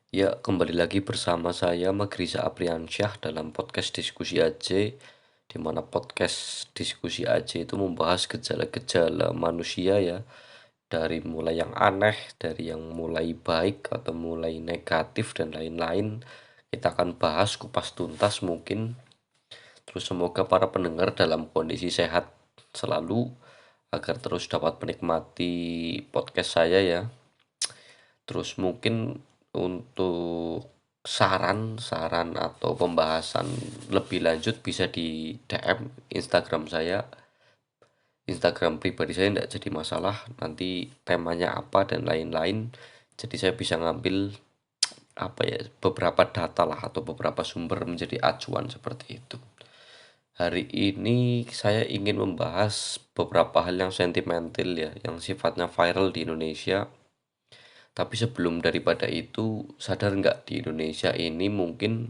Ya, kembali lagi bersama saya Magriza Apriansyah dalam podcast Diskusi AJ, di mana podcast Diskusi AJ itu membahas gejala-gejala manusia ya, dari mulai yang aneh, dari yang mulai baik atau mulai negatif dan lain-lain. Kita akan bahas kupas tuntas mungkin. Terus semoga para pendengar dalam kondisi sehat selalu agar terus dapat menikmati podcast saya ya. Terus mungkin untuk saran-saran atau pembahasan lebih lanjut bisa di DM Instagram saya. Instagram pribadi saya tidak jadi masalah, nanti temanya apa dan lain-lain. Jadi saya bisa ngambil apa ya, beberapa data lah atau beberapa sumber menjadi acuan seperti itu. Hari ini saya ingin membahas beberapa hal yang sentimental ya, yang sifatnya viral di Indonesia. Tapi sebelum daripada itu, sadar nggak di Indonesia ini mungkin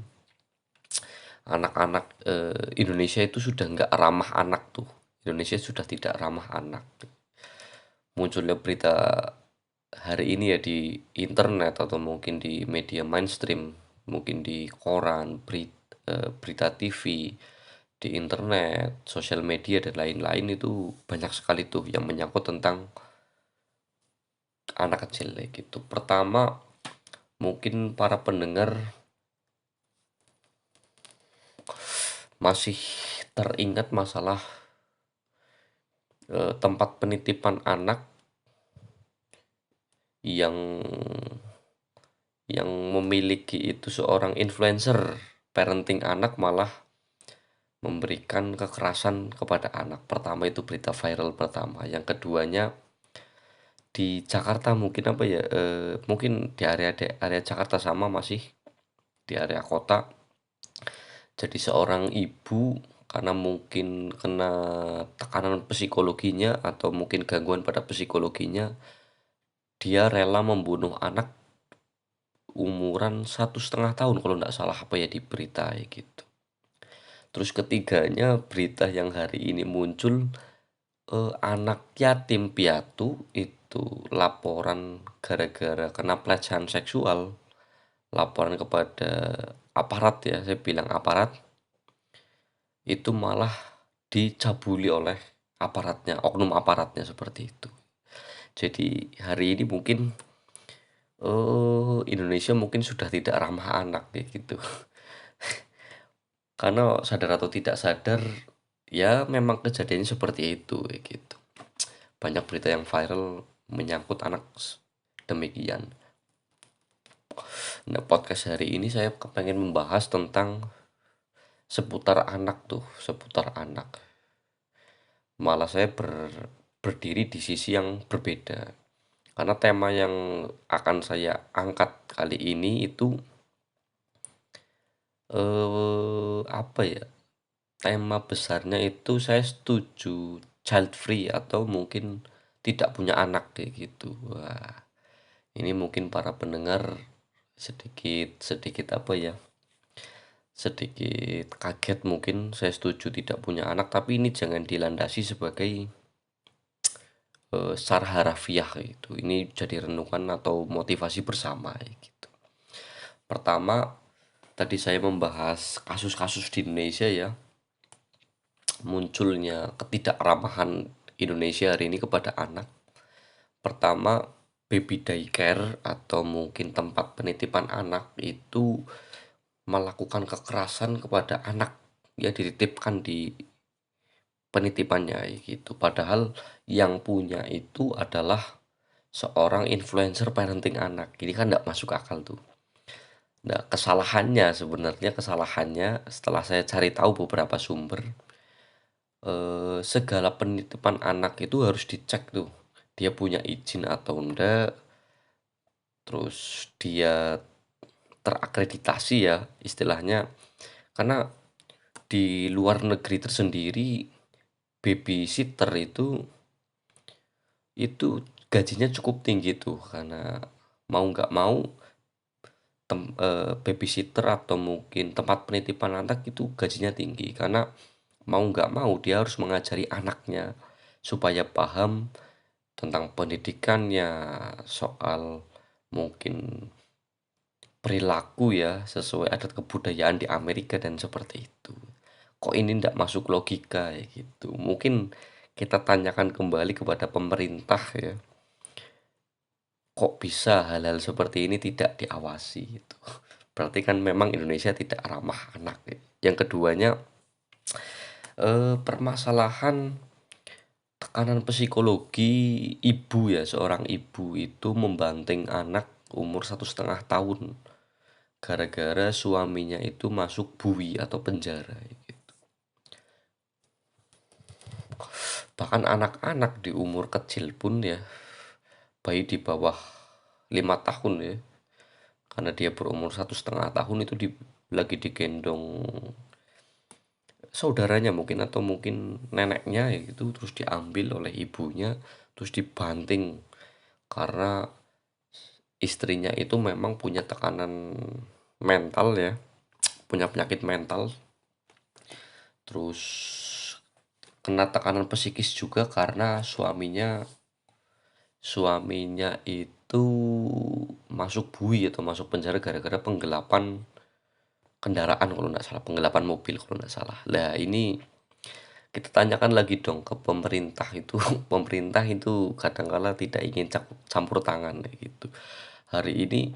anak-anak Indonesia itu sudah nggak ramah anak tuh. Indonesia sudah tidak ramah anak. Munculnya berita hari ini ya di internet atau mungkin di media mainstream, mungkin di koran, berita TV, di internet, sosial media dan lain-lain itu banyak sekali tuh yang menyangkut tentang anak kecil gitu. Pertama, mungkin para pendengar masih teringat masalah tempat penitipan anak yang memiliki itu seorang influencer parenting anak malah memberikan kekerasan kepada anak. Pertama itu berita viral pertama. Yang keduanya di Jakarta mungkin apa ya? Mungkin di area Jakarta sama masih di area kota. Jadi seorang ibu karena mungkin kena tekanan psikologinya atau mungkin gangguan pada psikologinya, dia rela membunuh anak umuran 1,5 tahun kalau nggak salah apa ya di berita ya gitu. Terus ketiganya berita yang hari ini muncul, anak yatim piatu itu laporan gara-gara kena pelecehan seksual, laporan kepada aparat ya, saya bilang aparat, itu malah dicabuli oleh aparatnya, oknum aparatnya seperti itu. Jadi hari ini mungkin Indonesia mungkin sudah tidak ramah anak kayak gitu. Karena sadar atau tidak sadar, ya memang kejadiannya seperti itu kayak gitu. Banyak berita yang viral menyangkut anak demikian. Nah, podcast hari ini saya kepengen membahas tentang seputar anak tuh, seputar anak. Malah saya berdiri di sisi yang berbeda. Karena tema yang akan saya angkat kali ini itu apa ya? Tema besarnya itu saya setuju child free atau mungkin tidak punya anak kayak gitu. Wah, ini mungkin para pendengar sedikit sedikit apa ya? Sedikit kaget mungkin saya setuju tidak punya anak, tapi ini jangan dilandasi sebagai secara harafiah gitu. Ini jadi renungan atau motivasi bersama gitu. Pertama, tadi saya membahas kasus-kasus di Indonesia ya, munculnya ketidakramahan Indonesia hari ini kepada anak. Pertama, baby daycare atau mungkin tempat penitipan anak itu melakukan kekerasan kepada anak ya, dititipkan di penitipannya gitu. Padahal yang punya itu adalah seorang influencer parenting anak. Ini kan nggak masuk akal tuh. Nah, kesalahannya setelah saya cari tahu beberapa sumber, segala penitipan anak itu harus dicek tuh. Dia punya izin atau enggak, terus dia terakreditasi ya istilahnya. Karena di luar negeri tersendiri babysitter itu gajinya cukup tinggi tuh, karena mau nggak mau babysitter atau mungkin tempat penitipan anak itu gajinya tinggi karena mau nggak mau dia harus mengajari anaknya supaya paham tentang pendidikannya, soal mungkin perilaku ya, sesuai adat kebudayaan di Amerika dan seperti itu. Kok ini ndak masuk logika ya gitu. Mungkin kita tanyakan kembali kepada pemerintah ya, kok bisa hal-hal seperti ini tidak diawasi gitu. Berarti kan memang Indonesia tidak ramah anak ya. Yang keduanya, permasalahan tekanan psikologi ibu ya, seorang ibu itu membanting anak umur 1,5 tahun gara-gara suaminya itu masuk bui atau penjara gitu. Bahkan anak-anak di umur kecil pun ya, bayi di bawah 5 tahun ya, karena dia berumur 1,5 tahun itu lagi digendong saudaranya mungkin atau mungkin neneknya ya gitu, terus diambil oleh ibunya, terus dibanting karena istrinya itu memang punya tekanan mental ya, punya penyakit mental, terus kena tekanan psikis juga karena suaminya itu masuk bui atau masuk penjara gara-gara penggelapan kendaraan kalau nggak salah, penggelapan mobil kalau nggak salah. Lah ini kita tanyakan lagi dong ke pemerintah itu, pemerintah itu kadangkala tidak ingin campur tangan kayak gitu. Hari ini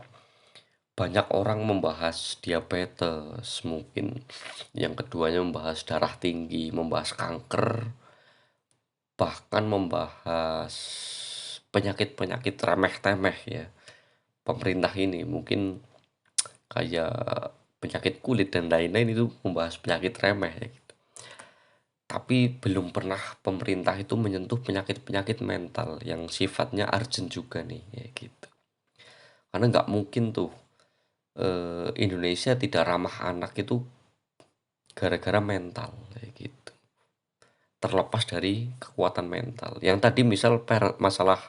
banyak orang membahas diabetes, mungkin yang keduanya membahas darah tinggi, membahas kanker, bahkan membahas penyakit-penyakit remeh-temeh ya. Pemerintah ini mungkin kayak penyakit kulit dan lain-lain itu membahas penyakit remeh ya gitu. Tapi belum pernah pemerintah itu menyentuh penyakit-penyakit mental yang sifatnya urgent juga nih ya gitu. Karena nggak mungkin tuh Indonesia tidak ramah anak itu gara-gara mental kayak gitu. Terlepas dari kekuatan mental. Yang tadi misal masalah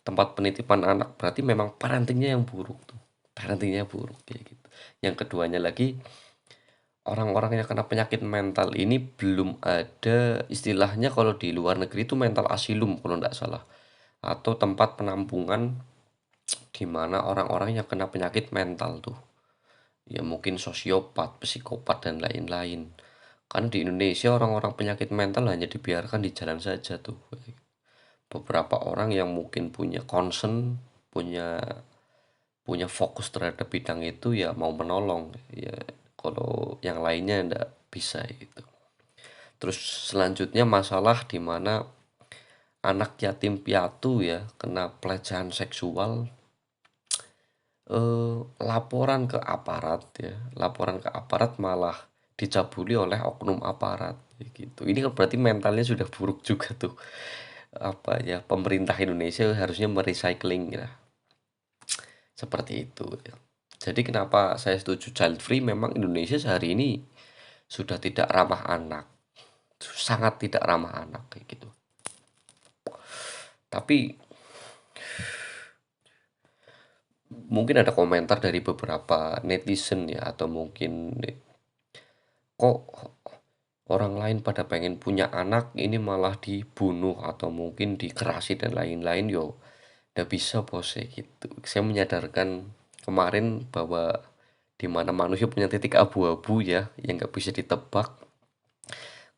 tempat penitipan anak berarti memang parentingnya yang buruk tuh. Parentingnya buruk kayak gitu. Yang keduanya lagi, orang-orang yang kena penyakit mental ini belum ada istilahnya, kalau di luar negeri itu mental asylum kalau nggak salah, atau tempat penampungan di mana orang-orang yang kena penyakit mental tuh ya, mungkin sosiopat, psikopat dan lain-lain. Kan di Indonesia orang-orang penyakit mental hanya dibiarkan di jalan saja tuh. Beberapa orang yang mungkin punya concern, punya punya fokus terhadap bidang itu ya mau menolong ya, kalau yang lainnya ndak bisa gitu. Terus selanjutnya masalah di mana anak yatim piatu ya kena pelecehan seksual, laporan ke aparat ya, laporan ke aparat malah dicabuli oleh oknum aparat gitu. Ini kan berarti mentalnya sudah buruk juga tuh. Apa ya, pemerintah Indonesia harusnya merecycling ya, seperti itu ya. Jadi kenapa saya setuju child free, memang Indonesia sehari ini sudah tidak ramah anak, sangat tidak ramah anak kayak gitu. Tapi mungkin ada komentar dari beberapa netizen ya, atau mungkin kok orang lain pada pengen punya anak ini malah dibunuh atau mungkin dikerasi dan lain-lain, yo udah bisa bos ya gitu. Saya menyadarkan kemarin bahwa di mana manusia punya titik abu-abu ya yang nggak bisa ditebak.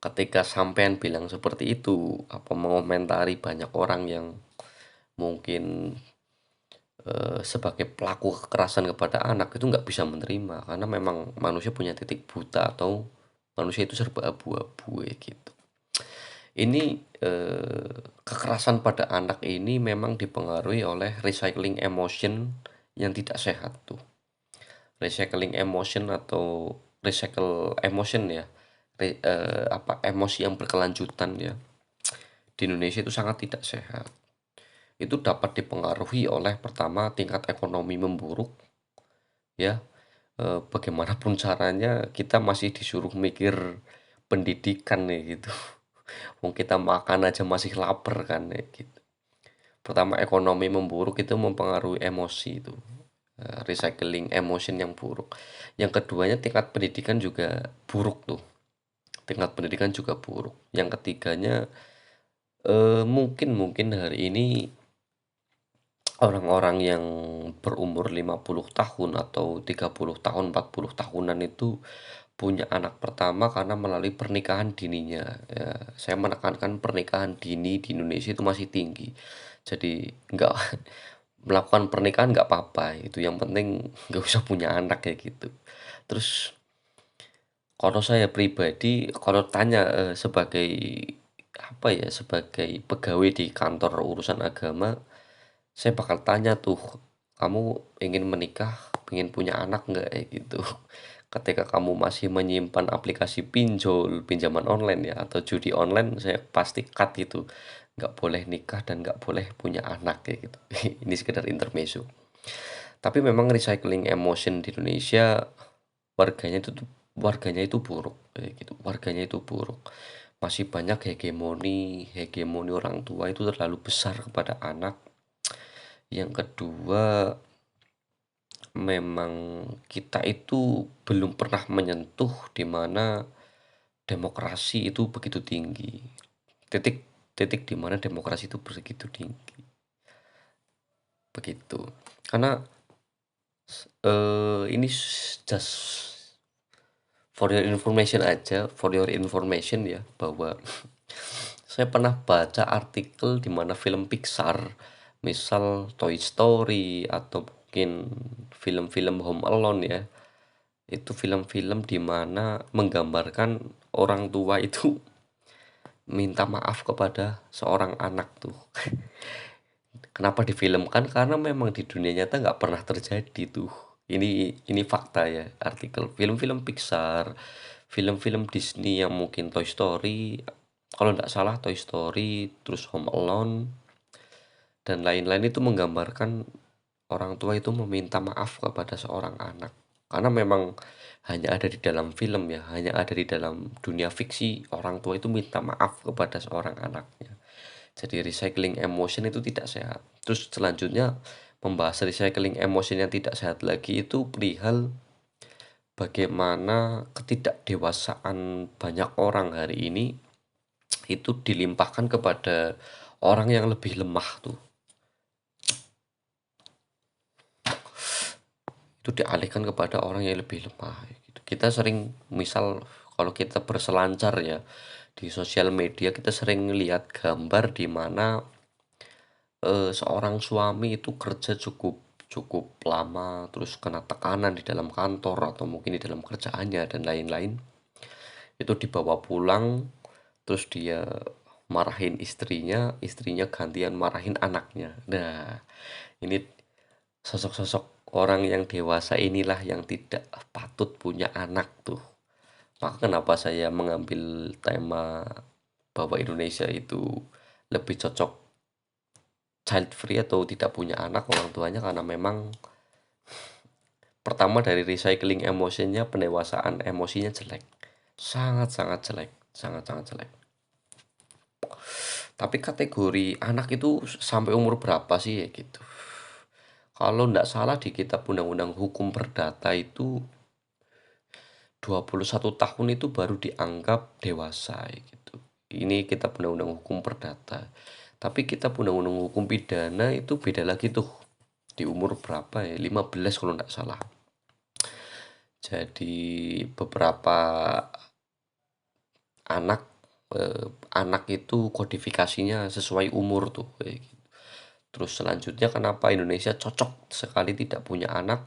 Ketika sampean bilang seperti itu, apa mengomentari banyak orang yang mungkin sebagai pelaku kekerasan kepada anak itu nggak bisa menerima, karena memang manusia punya titik buta atau manusia itu serba abu-abu ya gitu. Ini kekerasan pada anak ini memang dipengaruhi oleh recycling emotion yang tidak sehat tuh. Recycling emotion atau recycle emotion ya, emosi yang berkelanjutan ya, di Indonesia itu sangat tidak sehat. Itu dapat dipengaruhi oleh pertama tingkat ekonomi memburuk ya, bagaimanapun caranya kita masih disuruh mikir pendidikan nih gitu. Wong kita makan aja masih lapar kan ya gitu. Pertama ekonomi memburuk itu mempengaruhi emosi itu, recycling emotion yang buruk. Yang keduanya tingkat pendidikan juga buruk tuh, tingkat pendidikan juga buruk. Yang ketiganya, mungkin mungkin hari ini orang-orang yang berumur 50 tahun atau 30 tahun, 40 tahunan itu punya anak pertama karena melalui pernikahan dininya. Ya, saya menekankan pernikahan dini di Indonesia itu masih tinggi. Jadi nggak melakukan pernikahan nggak apa-apa, itu yang penting nggak usah punya anak kayak gitu. Terus kalau saya pribadi, kalau tanya sebagai apa ya, sebagai pegawai di kantor urusan agama, saya bakal tanya tuh, kamu ingin menikah, ingin punya anak nggak ya gitu. Ketika kamu masih menyimpan aplikasi pinjol, pinjaman online ya, atau judi online, saya pasti cut itu. Nggak boleh nikah dan nggak boleh punya anak kayak gitu. Ini sekedar intermezzo. Tapi memang recycling emotion di Indonesia warganya itu warganya itu buruk kayak gitu. Warganya itu buruk. Masih banyak hegemoni, hegemoni orang tua itu terlalu besar kepada anak. Yang kedua, memang kita itu belum pernah menyentuh di mana demokrasi itu begitu tinggi. Titik titik di mana demokrasi itu begitu tinggi. Begitu. Karena ini just for your information aja, for your information ya, bahwa saya pernah baca artikel di mana film Pixar, misal Toy Story atau mungkin film-film Home Alone ya, itu film-film di mana menggambarkan orang tua itu minta maaf kepada seorang anak tuh. Kenapa difilmkan? Karena memang di dunia nyata nggak pernah terjadi tuh. Ini fakta ya, artikel film-film Pixar, film-film Disney yang mungkin Toy Story, kalau nggak salah Toy Story, terus Home Alone, dan lain-lain itu menggambarkan orang tua itu meminta maaf kepada seorang anak. Karena memang hanya ada di dalam film ya, hanya ada di dalam dunia fiksi, orang tua itu minta maaf kepada seorang anaknya. Jadi recycling emotion itu tidak sehat. Terus selanjutnya membahas recycling emotion yang tidak sehat lagi itu perihal bagaimana ketidakdewasaan banyak orang hari ini itu dilimpahkan kepada orang yang lebih lemah tuh. Itu dialihkan kepada orang yang lebih lemah gitu. Kita sering misal kalau kita berselancar ya di sosial media, kita sering lihat gambar di mana seorang suami itu kerja cukup cukup lama, terus kena tekanan di dalam kantor atau mungkin di dalam kerjaannya dan lain-lain. Itu dibawa pulang, terus dia marahin istrinya, istrinya gantian marahin anaknya. Nah, ini sosok-sosok orang yang dewasa inilah yang tidak patut punya anak tuh. Maka kenapa saya mengambil tema bahwa Indonesia itu lebih cocok child free atau tidak punya anak orang tuanya, karena memang pertama dari recycling emosinya, pendewasaan emosinya jelek. Sangat-sangat jelek, sangat-sangat jelek. Tapi kategori anak itu sampai umur berapa sih ya gitu. Kalau nggak salah di kitab undang-undang hukum perdata itu 21 tahun itu baru dianggap dewasa ya gitu. Ini kitab undang-undang hukum perdata. Tapi kitab undang-undang hukum pidana itu beda lagi tuh. Di umur berapa ya? 15 kalau nggak salah. Jadi beberapa anak anak itu kodifikasinya sesuai umur tuh kayak gitu. Terus selanjutnya kenapa Indonesia cocok sekali tidak punya anak?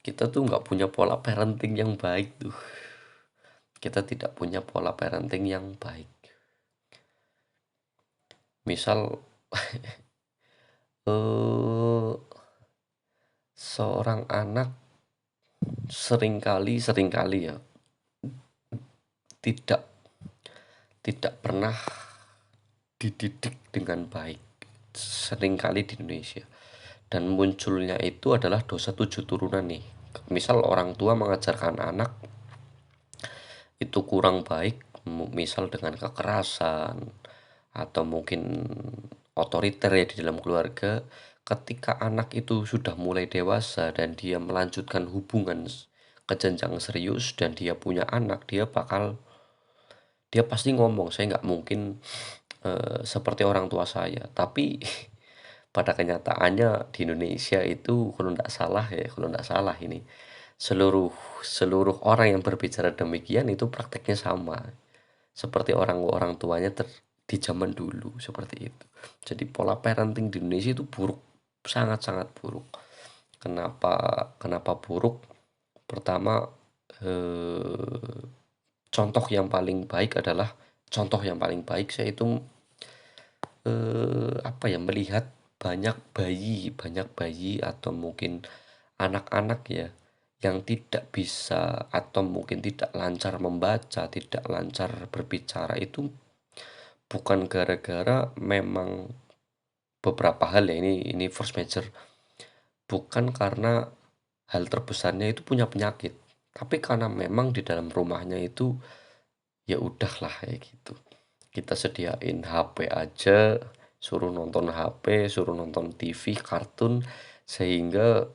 Kita tuh nggak punya pola parenting yang baik tuh. Kita tidak punya pola parenting yang baik. Misal eh seorang anak seringkali ya tidak tidak pernah dididik dengan baik, seringkali di Indonesia. Dan munculnya itu adalah dosa 7 turunan nih. Misal orang tua mengajarkan anak itu kurang baik, misal dengan kekerasan atau mungkin otoriter ya di dalam keluarga. Ketika anak itu sudah mulai dewasa dan dia melanjutkan hubungan ke jenjang serius dan dia punya anak, dia pasti ngomong, saya nggak mungkin seperti orang tua saya. Tapi pada kenyataannya di Indonesia itu kalau nggak salah ini seluruh seluruh orang yang berbicara demikian itu prakteknya sama seperti orang tuanya di zaman dulu seperti itu. Jadi pola parenting di Indonesia itu buruk, sangat-sangat buruk. Kenapa kenapa buruk? Pertama, eh, contoh yang paling baik adalah contoh yang paling baik saya itu apa ya, melihat banyak bayi atau mungkin anak-anak ya yang tidak bisa atau mungkin tidak lancar membaca, tidak lancar berbicara itu bukan gara-gara memang beberapa hal ya, ini force major, bukan karena hal terbesarnya itu punya penyakit, tapi karena memang di dalam rumahnya itu ya udahlah kayak gitu. Kita sediain HP aja, suruh nonton HP, suruh nonton TV, kartun, sehingga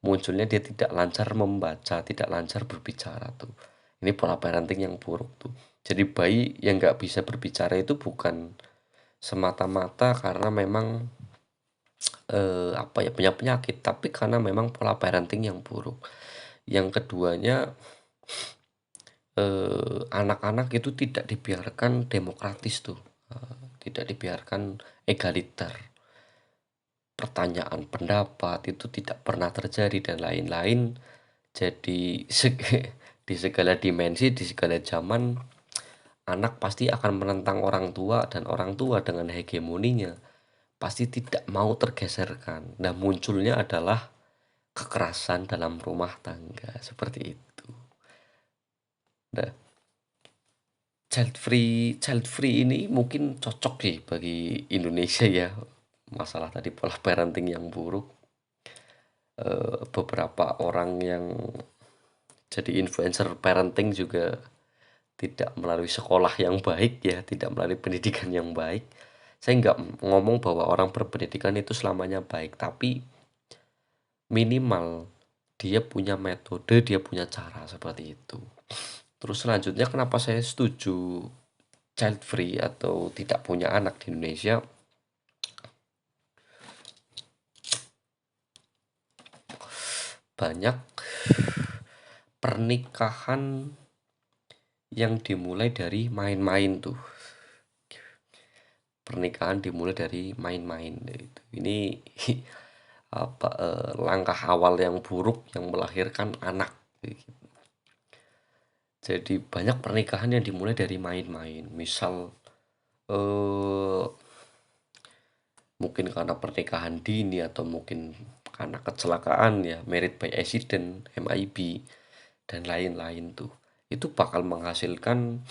munculnya dia tidak lancar membaca, tidak lancar berbicara tuh. Ini pola parenting yang buruk tuh. Jadi bayi yang nggak bisa berbicara itu bukan semata-mata karena memang apa ya, punya penyakit, tapi karena memang pola parenting yang buruk. Yang keduanya, anak-anak itu tidak dibiarkan demokratis tuh, tidak dibiarkan egaliter. Pertanyaan pendapat itu tidak pernah terjadi dan lain-lain. Jadi di segala dimensi, di segala zaman, anak pasti akan menentang orang tua dan orang tua dengan hegemoninya pasti tidak mau tergeserkan. Nah, munculnya adalah kekerasan dalam rumah tangga seperti itu. Nah, child free ini mungkin cocok sih bagi Indonesia ya. Masalah tadi pola parenting yang buruk. Beberapa orang yang jadi influencer parenting juga tidak melalui sekolah yang baik ya, tidak melalui pendidikan yang baik. Saya nggak ngomong bahwa orang berpendidikan itu selamanya baik, tapi minimal dia punya metode, dia punya cara seperti itu. Terus selanjutnya kenapa saya setuju child free atau tidak punya anak di Indonesia? Banyak pernikahan yang dimulai dari main-main tuh. Pernikahan dimulai dari main-main gitu. Ini apa, langkah awal yang buruk yang melahirkan anak gitu. Jadi banyak pernikahan yang dimulai dari main-main. Misal eh, mungkin karena pernikahan dini atau mungkin karena kecelakaan ya, married by accident, MIB dan lain-lain tuh. Itu bakal menghasilkan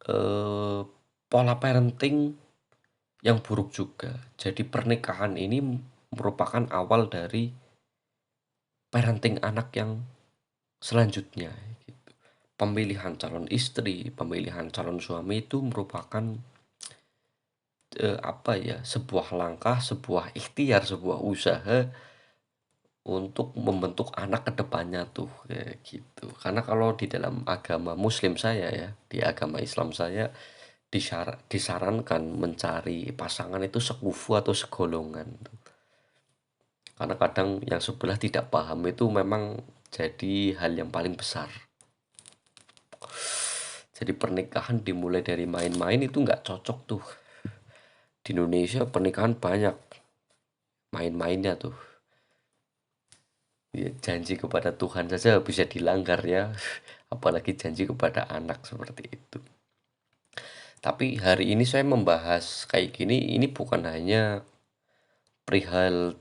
eh, pola parenting yang buruk juga. Jadi pernikahan ini merupakan awal dari parenting anak yang selanjutnya gitu. Pemilihan calon istri, pemilihan calon suami itu merupakan apa ya, sebuah langkah, sebuah ikhtiar, sebuah usaha untuk membentuk anak ke depannya tuh, kayak gitu. Karena kalau di dalam agama muslim saya ya, di agama Islam saya disarankan mencari pasangan itu sekufu atau segolongan tuh. Karena kadang yang sebelah tidak paham itu memang jadi hal yang paling besar. Jadi pernikahan dimulai dari main-main itu nggak cocok tuh. Di Indonesia pernikahan banyak main-mainnya tuh. Ya, janji kepada Tuhan saja bisa dilanggar ya, apalagi janji kepada anak seperti itu. Tapi hari ini saya membahas kayak gini, ini bukan hanya perihal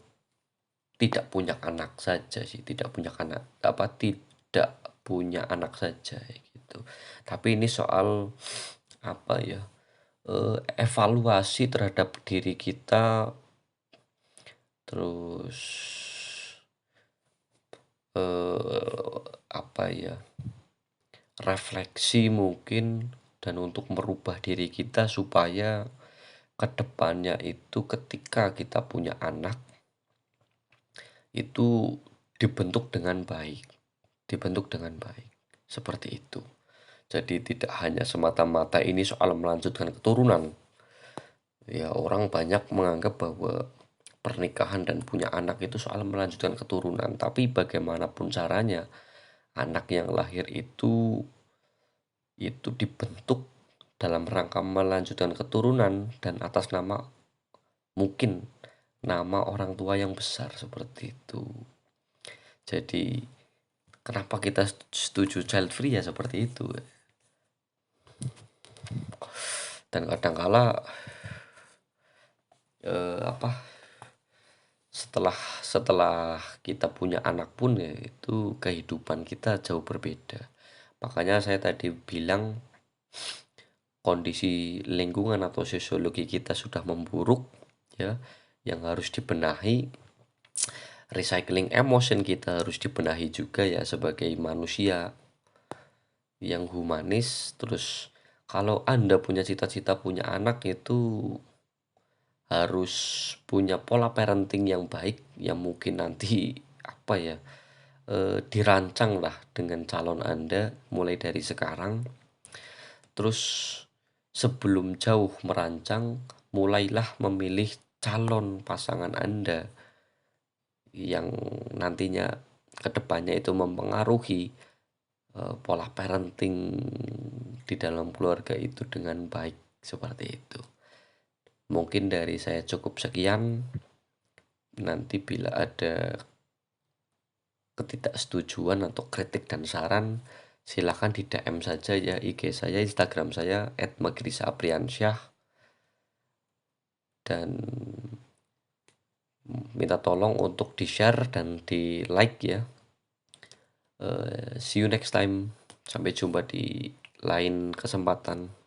tidak punya anak saja sih, tidak punya anak saja gitu. Tapi ini soal apa ya? Evaluasi terhadap diri kita, terus apa ya? Refleksi mungkin dan untuk merubah diri kita supaya kedepannya itu ketika kita punya anak itu dibentuk dengan baik, dibentuk dengan baik seperti itu. Jadi tidak hanya semata-mata ini soal melanjutkan keturunan Ya, orang banyak menganggap bahwa pernikahan dan punya anak itu soal melanjutkan keturunan, tapi bagaimanapun caranya, anak yang lahir itu dibentuk dalam rangka melanjutkan keturunan dan atas nama mungkin nama orang tua yang besar seperti itu. Jadi, kenapa kita setuju child free ya seperti itu. Dan kadangkala apa setelah setelah kita punya anak pun ya itu kehidupan kita jauh berbeda. Makanya saya tadi bilang kondisi lingkungan atau sosiologi kita sudah memburuk ya, yang harus dibenahi. Recycling emotion kita harus dibenahi juga ya sebagai manusia yang humanis. Terus kalau Anda punya cita-cita punya anak itu harus punya pola parenting yang baik yang mungkin nanti apa ya, dirancang lah dengan calon Anda mulai dari sekarang. Terus sebelum jauh merancang, mulailah memilih calon pasangan Anda yang nantinya kedepannya itu mempengaruhi pola parenting di dalam keluarga itu dengan baik seperti itu. Mungkin dari saya cukup sekian. Nanti bila ada ketidaksetujuan atau kritik dan saran, silakan di DM saja ya IG saya, Instagram saya @magrisapriansyah, dan minta tolong untuk di-share dan di-like ya. See you next time. Sampai jumpa di lain kesempatan.